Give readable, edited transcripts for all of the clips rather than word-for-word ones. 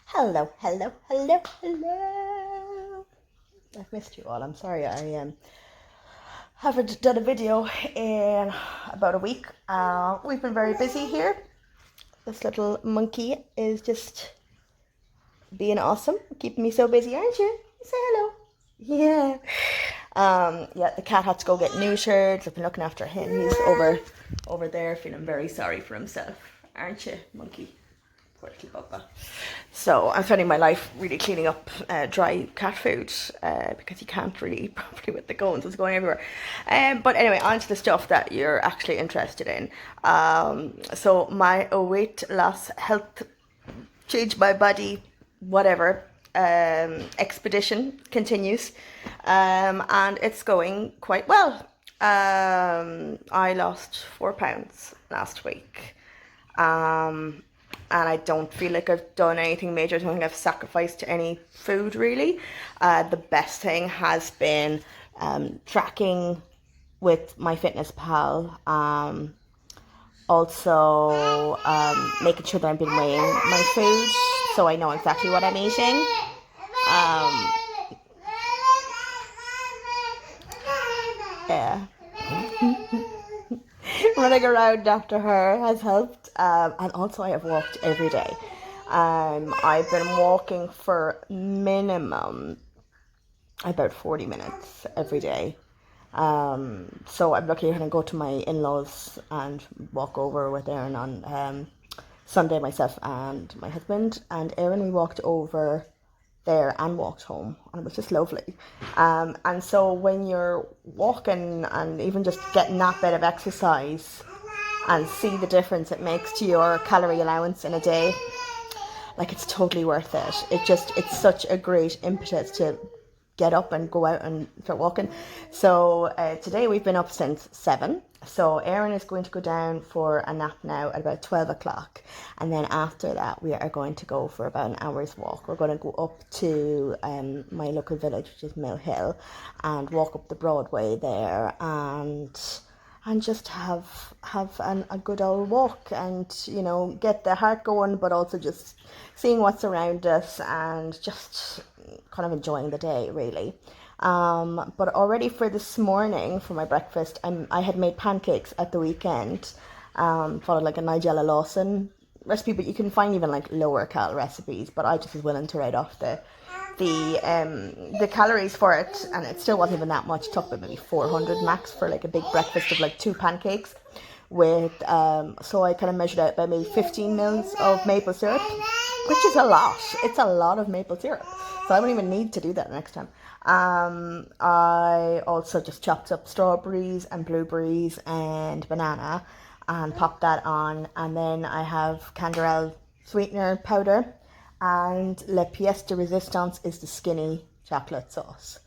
Hello, hello, hello, hello. I've missed you all. I'm sorry I haven't done a video in about a week. We've been very busy here. This little monkey is just being awesome, keeping me so busy, aren't you? Say hello. Yeah. Yeah, the cat had to go get neutered. I've been looking after him. He's over there feeling very sorry for himself, aren't you, monkey? Poor little bubba. So I'm spending my life really cleaning up dry cat food because you can't really eat properly with the cones. It's going everywhere. But anyway, on to the stuff that you're actually interested in. So my weight loss, health, change my body, whatever expedition continues, and it's going quite well. I lost 4 pounds last week. And I don't feel like I've done anything major. I don't think I've sacrificed any food really. The best thing has been tracking with my fitness pal. Also making sure that I've been weighing my food so I know exactly what I'm eating. Yeah. Running around after her has helped, and also I have walked every day. I've been walking for minimum about 40 minutes every day. So I'm lucky I can go to my in-laws and walk over with Erin on Sunday, myself and my husband. And Erin, we walked over there and walked home, and it was just lovely. And so when you're walking and even just getting that bit of exercise and see the difference it makes to your calorie allowance in a day, like, it's totally worth it. It's such a great impetus to get up and go out and start walking. So today we've been up since 7. So Erin is going to go down for a nap now at about 12 o'clock. And then after that, we are going to go for about an hour's walk. We're going to go up to my local village, which is Mill Hill, and walk up the Broadway there and just have a good old walk and, you know, get the heart going, but also just seeing what's around us and just kind of enjoying the day, really. But already for this morning, for my breakfast, I had made pancakes at the weekend, followed like a Nigella Lawson recipe, but you can find even like lower cal recipes, but I just was willing to write off the calories for it, and it still wasn't even that much. It took about maybe 400 max for like a big breakfast of like 2 pancakes with so I kind of measured out by maybe 15 mils of maple syrup, which is a lot. It's a lot of maple syrup, so I don't even need to do that next time. I also just chopped up strawberries and blueberries and banana and popped that on, and then I have Canderel sweetener powder, and La Pièce de Resistance is the skinny chocolate sauce.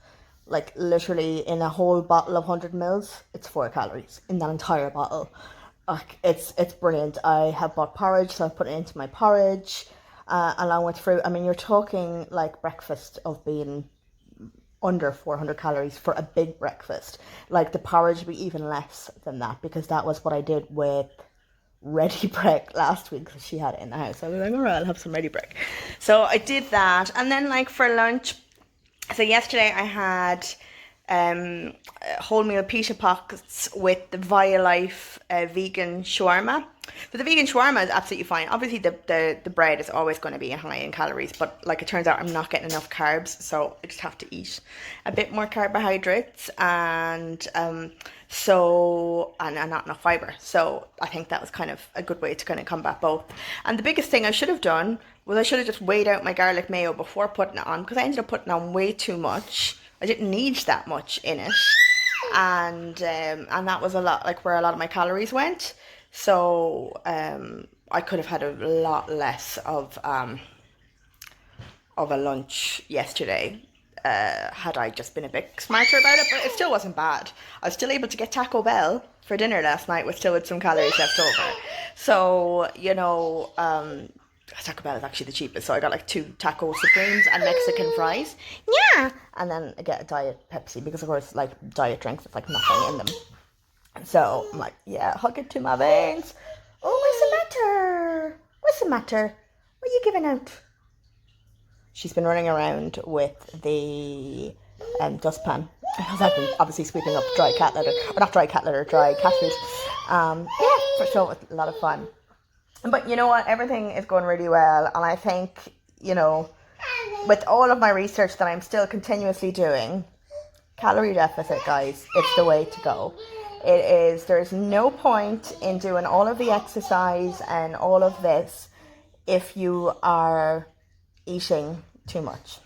Like, literally in a whole bottle of 100 mils, it's 4 calories in that entire bottle. Like, it's brilliant. I have bought porridge, so I've put it into my porridge along with fruit. I mean, you're talking like breakfast of being under 400 calories for a big breakfast. Like, the porridge would be even less than that, because that was what I did with ready bread last week, because she had it in the house. I was like, all right, I'll have some ready bread. So I did that. And then, like, for lunch, so yesterday I had wholemeal pita pockets with the Violife vegan shawarma. So the vegan shawarma is absolutely fine. Obviously the bread is always going to be high in calories, but like, it turns out I'm not getting enough carbs, so I just have to eat a bit more carbohydrates and not enough fiber. So I think that was kind of a good way to kind of combat both. And the biggest thing I should have done was I should have just weighed out my garlic mayo before putting it on, because I ended up putting on way too much. I didn't need that much in it, and that was a lot, like, where a lot of my calories went. So I could have had a lot less of a lunch yesterday had I just been a bit smarter about it. But it still wasn't bad. I was still able to get Taco Bell for dinner last night with some calories left over. So, you know, Taco Bell is actually the cheapest, so I got like 2 taco supremes and Mexican fries. Yeah, and then I get a diet Pepsi, because of course, like, diet drinks, it's like nothing in them. So I'm like, yeah, hug it to my veins. Oh, what's the matter? What's the matter? What are you giving out? she's been running around with the dustpan. Because I've been obviously sweeping up dry cat litter, or not dry cat litter, dry cat food. Yeah, for sure, it was a lot of fun. But you know what? Everything is going really well, and I think, you know, with all of my research that I'm still continuously doing, calorie deficit, guys, it's the way to go. It is. There's no point in doing all of the exercise and all of this if you are eating too much.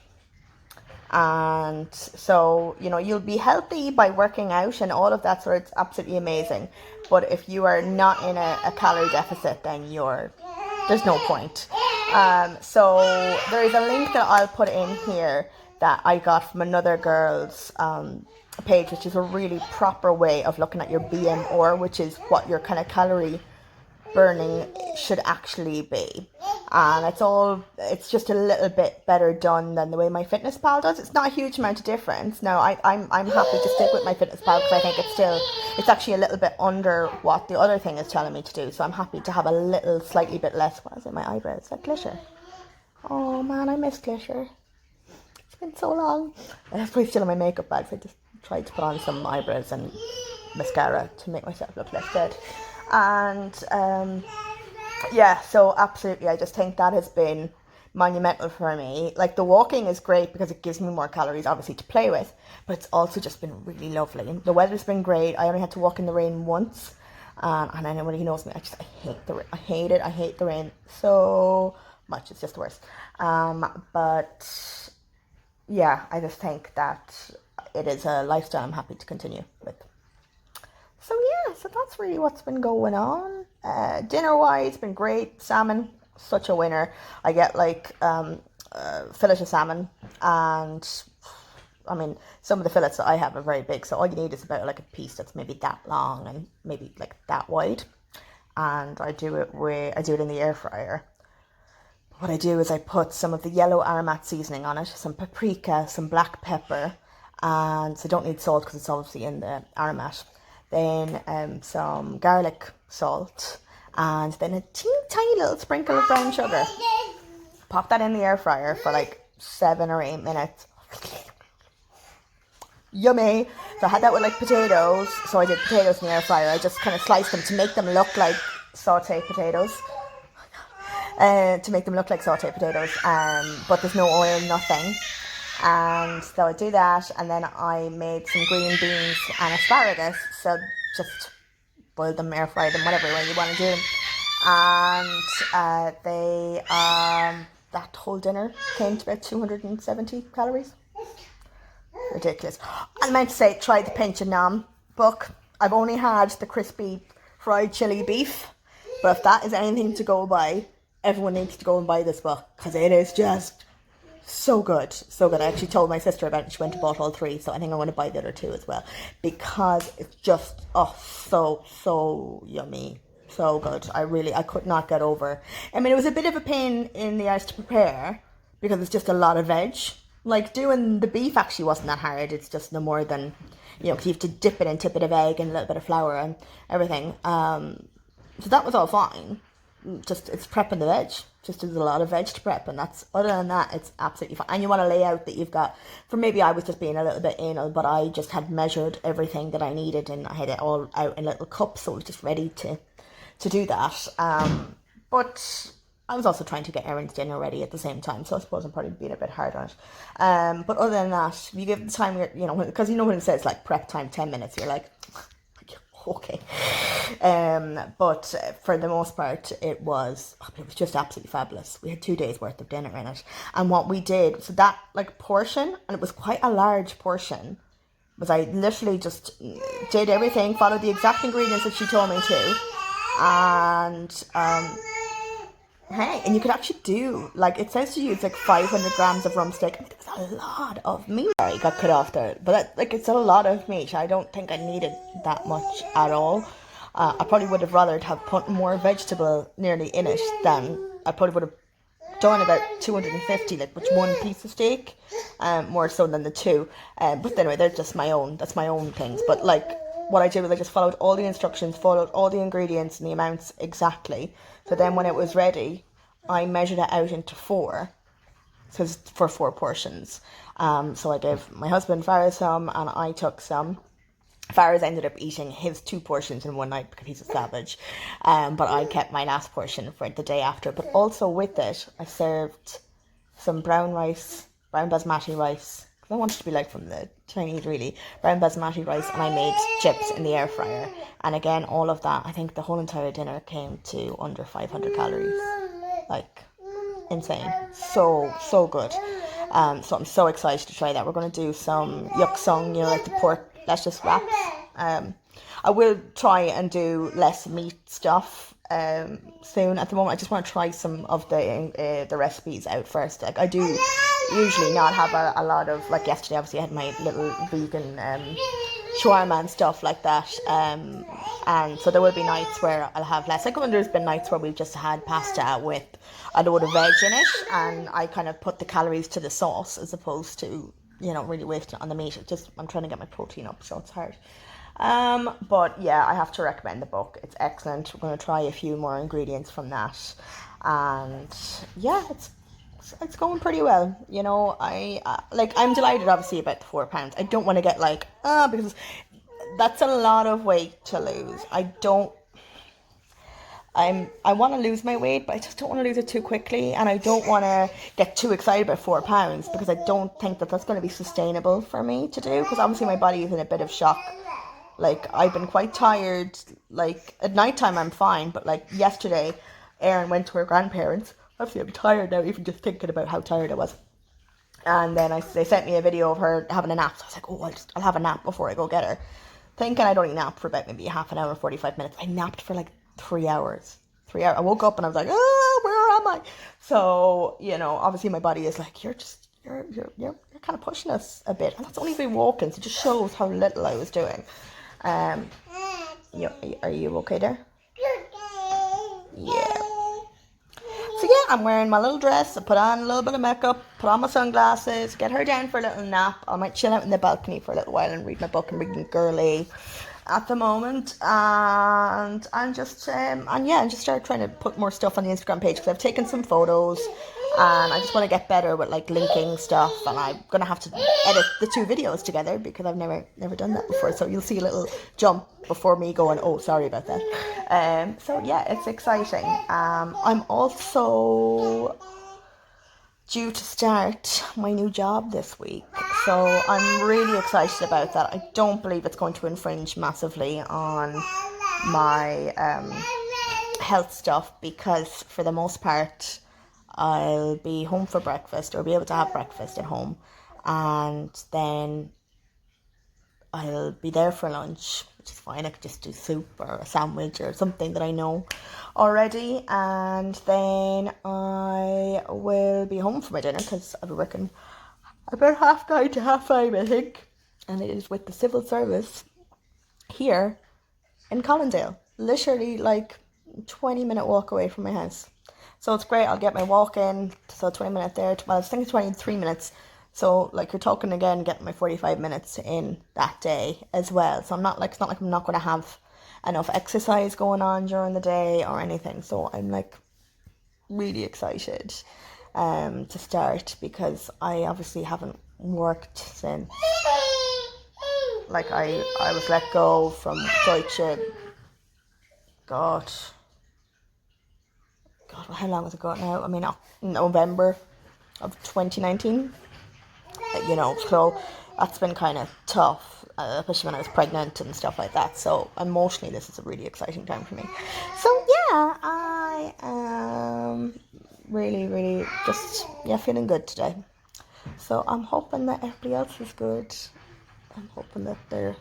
And so, you know, you'll be healthy by working out and all of that, so it's absolutely amazing. But if you are not in a calorie deficit, then there's no point. So there is a link that I'll put in here that I got from another girl's page, which is a really proper way of looking at your BMR, which is what your kind of calorie burning should actually be. And it's just a little bit better done than the way my Fitness Pal does. It's not a huge amount of difference. Now I'm happy to stick with my Fitness Pal because I think it's actually a little bit under what the other thing is telling me to do. So I'm happy to have a little slightly bit less. What is it? My eyebrows, that glitter. Oh man, I miss glitter. It's been so long. It's probably still in my makeup bag, so I just tried to put on some eyebrows and mascara to make myself look less dead. And yeah, so absolutely, I just think that has been monumental for me. Like, the walking is great because it gives me more calories, obviously, to play with, but it's also just been really lovely. The weather's been great. I only had to walk in the rain once, and anybody who knows me, I hate the rain. I hate it. I hate the rain so much. It's just the worst. But yeah, I just think that it is a lifestyle I'm happy to continue with. So yeah, so that's really what's been going on. Dinner-wise, been great. Salmon, such a winner. I get like fillet of salmon, and I mean, some of the fillets that I have are very big, so all you need is about like a piece that's maybe that long and maybe like that wide. And I do it in the air fryer. What I do is I put some of the yellow aromat seasoning on it, some paprika, some black pepper, and so I don't need salt because it's obviously in the aromat. Then some garlic salt, and then a teeny tiny little sprinkle of brown sugar. Pop that in the air fryer for like 7 or 8 minutes. Yummy. So I had that with like potatoes. So I did potatoes in the air fryer. I just kind of sliced them to make them look like sauteed potatoes. But there's no oil, nothing. And so I do that, and then I made some green beans and asparagus. So just boil them, air fry them, whatever way you want to do them. And that whole dinner came to about 270 calories. Ridiculous. I meant to say, try the Pinch and I'm book. I've only had the crispy fried chili beef, but if that is anything to go by, everyone needs to go and buy this book because it is just so good, so good. I actually told my sister about it. She went and bought all 3, so I think I'm going to buy the other 2 as well because it's just so yummy, so good. I could not get over. I mean, it was a bit of a pain in the ass to prepare because it's just a lot of veg. Like, doing the beef actually wasn't that hard. It's just no more than, you know, because you have to dip it in a bit of egg and a little bit of flour and everything. So that was all fine. Just, it's prepping the veg. Just there's a lot of veg to prep, and that's, other than that, it's absolutely fine. And you want to lay out that you've got, for maybe I was just being a little bit anal, but I just had measured everything that I needed, and I had it all out in little cups, so it was just ready to do that. But I was also trying to get Erin's dinner ready at the same time, so I suppose I'm probably being a bit hard on it. But other than that, you give the time, you know, because you know when it says like prep time 10 minutes, you're like, okay. But for the most part, it was just absolutely fabulous. We had 2 days worth of dinner in it. And what we did, so that like portion, and it was quite a large portion, was I literally just did everything, followed the exact ingredients that she told me to. And hey, and you could actually do, like, it says to use like 500 grams of rump steak. I mean, that's a lot of meat. Sorry, got cut off there. But it's a lot of meat. I don't think I needed that much at all. I probably would have rather have put more vegetable nearly in it than I probably would have done about 250, like, with 1 piece of steak, more so than the 2. But anyway, that's my own things. But like, what I did was I just followed all the instructions, followed all the ingredients and the amounts exactly. So then when it was ready, I measured it out into 4. So it's for 4 portions. So I gave my husband Farah some, and I took some. Farah's ended up eating his 2 portions in one night because he's a savage. But I kept my last portion for the day after. But also with it, I served some brown rice, brown basmati rice. I want it to be like from the Chinese, really. Brown basmati rice, and I made chips in the air fryer. And again, all of that, I think the whole entire dinner came to under 500 calories. Like, insane. So good. So I'm so excited to try that. We're going to do some yuk sung, like the pork lettuce wraps. I will try and do less meat stuff soon. At the moment, I just want to try some of the recipes out first. Like, I do usually not have a lot of, like yesterday obviously I had my little vegan shawarma and stuff like that, and so there will be nights where I'll have less. Like when there's been nights where we've just had pasta with a load of veg in it, and I kind of put the calories to the sauce as opposed to, really wasting it on the meat. I'm trying to get my protein up, so it's hard. But yeah, I have to recommend the book. It's excellent. We're going to try a few more ingredients from that, and yeah, it's going pretty well. I'm delighted obviously about the 4 pounds. I don't want to get because that's a lot of weight to lose. I want to lose my weight, but I just don't want to lose it too quickly, and I don't want to get too excited about 4 pounds because I don't think that that's going to be sustainable for me to do, because obviously my body is in a bit of shock. Like, I've been quite tired. Like, at night time I'm fine, but like yesterday Erin went to her grandparents. Obviously I'm tired now even just thinking about how tired I was. And then they sent me a video of her having a nap. So I was like, I'll have a nap before I go get her. Thinking I'd only nap for about maybe half an hour, 45 minutes. I napped for like 3 hours. 3 hours. I woke up and I was like, where am I? So, obviously my body is like, you're kind of pushing us a bit. And that's only been walking, so it just shows how little I was doing. Are you okay there? Yeah. So yeah, I'm wearing my little dress. I put on a little bit of makeup, put on my sunglasses, get her down for a little nap. I might chill out in the balcony for a little while and read my book and read girly at the moment, and just start trying to put more stuff on the Instagram page, because I've taken some photos and I just want to get better with like linking stuff, and I'm gonna have to edit the 2 videos together because I've never done that before, so you'll see a little jump before me going, oh, sorry about that. So yeah, it's exciting. I'm also due to start my new job this week, so I'm really excited about that. I don't believe it's going to infringe massively on my health stuff, because for the most part I'll be home for breakfast, or be able to have breakfast at home, and then I'll be there for lunch, which is fine. I could just do soup or a sandwich or something that I know already, and then I will be home for my dinner, because I'll be working about 9:30 to 5:30, I think, and it is with the civil service here in Colindale, literally like 20-minute walk away from my house. So it's great. I'll get my walk in, so 20 minutes there. Well, I was thinking 23 minutes. So like, you're talking again, getting my 45 minutes in that day as well. So it's not like I'm not going to have enough exercise going on during the day or anything. So I'm like really excited to start, because I obviously haven't worked since, like, I was let go from Deutsche. God, how long was it ago now? I mean, November of 2019. So that's been kind of tough, especially when I was pregnant and stuff like that. So emotionally, this is a really exciting time for me. So yeah, I am really, really just feeling good today. So I'm hoping that everybody else is good. I'm hoping that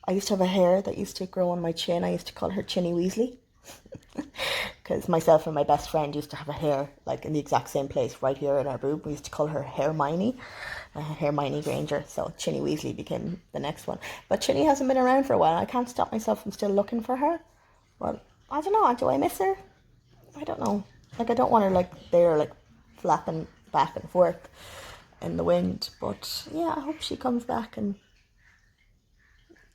I used to have a hair that used to grow on my chin. I used to call her Chinny Weasley. Because myself and my best friend used to have a hair like in the exact same place right here in our boob. We used to call her Hermione Granger. So Chinny Weasley became the next one. But Chinny hasn't been around for a while. I can't stop myself from still looking for her. Well, I don't know. Do I miss her? I don't know. Like, I don't want her like there, like flapping back and forth in the wind. But yeah, I hope she comes back and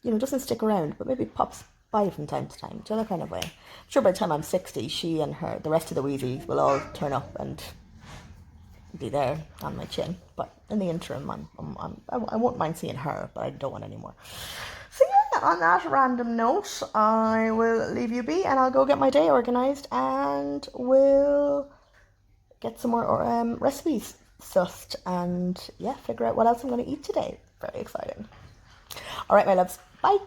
doesn't stick around, but maybe pops by from time to time, the other kind of way. I'm sure by the time I'm 60, she and the rest of the Weasleys will all turn up and constantly there on my chin. But in the interim, I won't mind seeing her, but I don't want any more. So yeah, on that random note, I will leave you be and I'll go get my day organized and we'll get some more recipes sussed and yeah, figure out what else I'm going to eat today. Very exciting. All right, my loves. Bye.